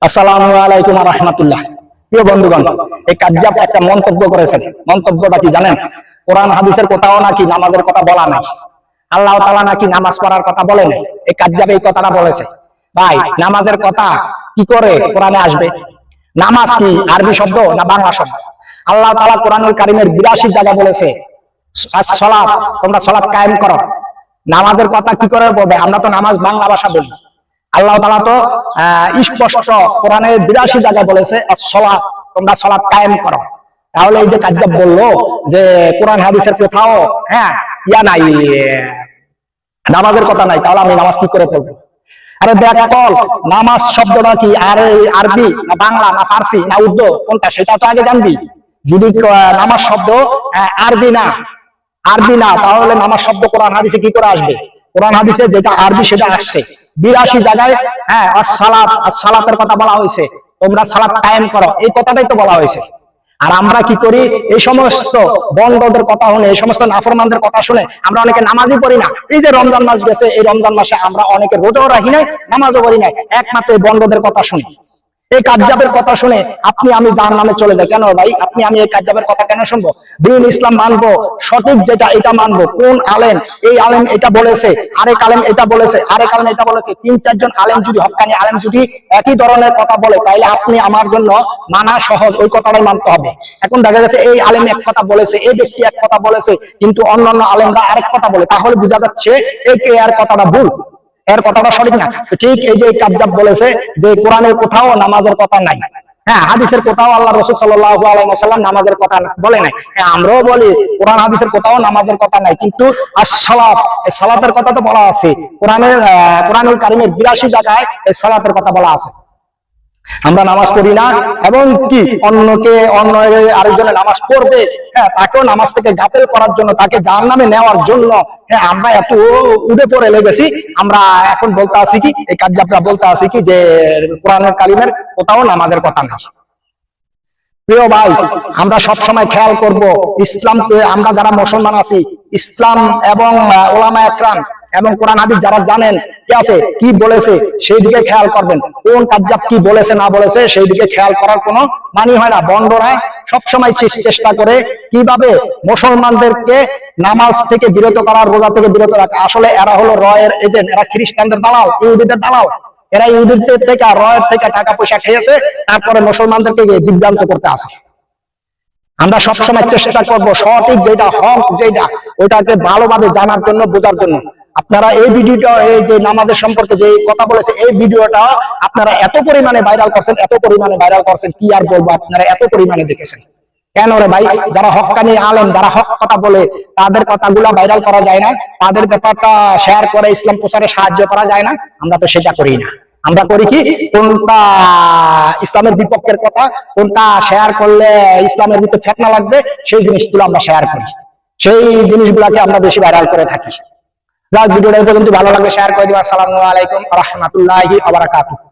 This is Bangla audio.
আসসালামু আলাইকুম ওয়া রাহমাতুল্লাহ। প্রিয় বন্ধুগণ, এই কাজ্জাব একটা মন্তব্য করেছেন। মন্তব্যটা কি জানেন? কোরআন হাদিসের কোথাও নাকি নামাজের কথা বলা নাই, আল্লাহ তাআলা নাকি নামাজ পড়ার কথা বলে নাই। এই কাজ্জাব এই কথাটা বলেছে। ভাই, নামাজের কথা কি করে কোরআনে আসবে? নামাজ কি আরবি শব্দ না বাংলা শব্দ? আল্লাহ তাআলা কোরআনুল কারীমের ৮২ জায়গা বলেছে সালাত, তোমরা সালাত কায়েম করো। নামাজের কথা কি করে বলবে? আমরা তো নামাজ বাংলা ভাষা বলি। আল্লাহ তাআলা তো স্পষ্ট কোরআনে ৮২ জায়গায় বলেছে সালাত, তোমরা সালাত কায়েম করো। তাহলে এই যে কাজ্জাব বললো যে কোরআন হাদিসের কোথাও নাই, নামাজের কথা নাই, তাহলে আমি নামাজ কি করে পড়বো? আরে দেখ বল, নামাজ শব্দটা কি আরবি না বাংলা না ফার্সি না উর্দু, কোনটা সেটা তো আগে জানবি। যদি নামাজ শব্দ আরবি না তাহলে নামাজ শব্দ কোরআন হাদিসে কি করে আসবে? কোরআন হাদিসে যেটা আরবি সেটা আসছে ৮২ জায়গায়। সালাতের কথা বলা হয়েছে, তোমরা সালাত কায়েম করো, এই কথাটাই তো বলা হয়েছে। আর আমরা কি করি? এই সমস্ত বন্ডদের কথা শুনে, এই সমস্ত নাফরমানদের কথা শুনে আমরা অনেকে নামাজই পড়ি না। এই যে রমজান মাস গেছে, এই রমজান মাসে আমরা অনেকে রোজাও রাখি নাই, নামাজও পড়ি নাই, একমাত্র এই বন্ডদের কথা শুনি, এই কাজ্জাবের কথা শুনে আপনি আমি জাহান্নামে চলে যাই। কেন ভাই? আপনি আমি এই কাজ্জাবের কথা কেন শুনবো? দ্বীন ইসলাম মানবো, সঠিক যেটা এটা মানবো। কোন আলেম, এই আলেম এটা বলেছে, আরেক আলেম এটা বলেছে, আরেক আলেম এটা বলেছে, ৩-৪ জন আলেম যদি, হক্কানি আলেম যদি একই ধরনের কথা বলে, তাইলে আপনি আমার জন্য মানা সহজ, ওই কথাটাই মানতে হবে। এখন দেখা গেছে এই আলেম এক কথা বলেছে, এই ব্যক্তি এক কথা বলেছে, কিন্তু অন্যান্য আলেমরা আরেক কথা বলে, তাহলে বোঝা যাচ্ছে এর কথাটা ভুল, এর কথাটা সঠিক না। ঠিক এই যে কাজ্জাব বলেছে যে কোরআনের কোথাও নামাজের কথা নাই, হাদিসের কোথাও আল্লাহ রাসূল সাল্লাল্লাহু আলাইহি ওয়াসাল্লাম নামাজের কথা বলে নাই। আমরাও বলি কোরআন হাদিসের কোথাও নামাজের কথা নাই, কিন্তু as-সালাত, এই সালাতের কথা তো বলা আছে কোরআনুল কারীমের ৮২ জায়গায় এই সালাতের কথা বলা আছে। আমরা নামাজ পড়ি না, এবং কি অন্য আরেকজনের নামাজ পড়বে, তাকেও নামাজ থেকে গাফেল করার জন্য, তাকে জাহান্নামে নেওয়ার জন্য আমরা এত উঠে পড়ে লেগেছি। আমরা এখন বলতে আছি কি, এই কাজ্জাবরা বলতে আছি কি যে কোরআনুল কারীমের কোথাও নামাজের কথা না। প্রিয় ভাই, আমরা সব সময় খেয়াল করব, ইসলামকে আমরা যারা মুসলমান আছি, ইসলাম এবং ওলামা একরাম এবং কোরআন হাদিস যারা জানেন কি আছে কি বলেছে, সেই দিকে খেয়াল করবেন। কোন কাজ্জাব কি বলেছে না বলেছে সেই দিকে খেয়াল করার কোনো মানি হয় না। বন্ডরা সবসময় চেষ্টা করে কিভাবে মুসলমানদেরকে নামাজ থেকে বিরত করার, রোজা থেকে বিরত রাখা। আসলে এরা হলো রয়ের এজেন্ট, এরা খ্রিস্টানদের দালাল, ইহুদিদের দালাল। এরা ইহুদিদের থেকে, রয়ের থেকে টাকা পয়সা খেয়েছে, তারপরে মুসলমানদেরকে বিভ্রান্ত করতে আসে। আমরা সবসময় চেষ্টা করব সঠিক যেটা, হক যেটা, ওটাকে ভালোভাবে জানার জন্য, বোঝার জন্য। আপনারা এই ভিডিওটা, এই যে নামাজের সম্পর্কে যে কথা বলেছে, এই ভিডিওটা আপনারা এত পরিমাণে ভাইরাল করছেন, কি আর বলবো, আপনারা এত পরিমাণে দেখেছেন। কেন রে ভাই? যারা হক্কানি আলেম, যারা হক কথা বলে, তাদের কথাগুলো ভাইরাল করা যায় না? তাদের ব্যাপারটা শেয়ার করে ইসলাম প্রচারে সাহায্য করা যায় না? আমরা তো সেটা করি না। আমরা করি কি, কোনটা ইসলামের বিপক্ষের কথা, কোনটা শেয়ার করলে ইসলামের ভিতরে ফিতনা লাগবে, সেই জিনিসগুলো আমরা শেয়ার করি, সেই জিনিসগুলোকে আমরা বেশি ভাইরাল করে থাকি। যাক, ভিডিওটা এই পর্যন্ত, ভালো লাগবে শেয়ার করে দিও। আসসালামু আলাইকুম ওয়া রাহমাতুল্লাহি ওয়া বারাকাতুহু।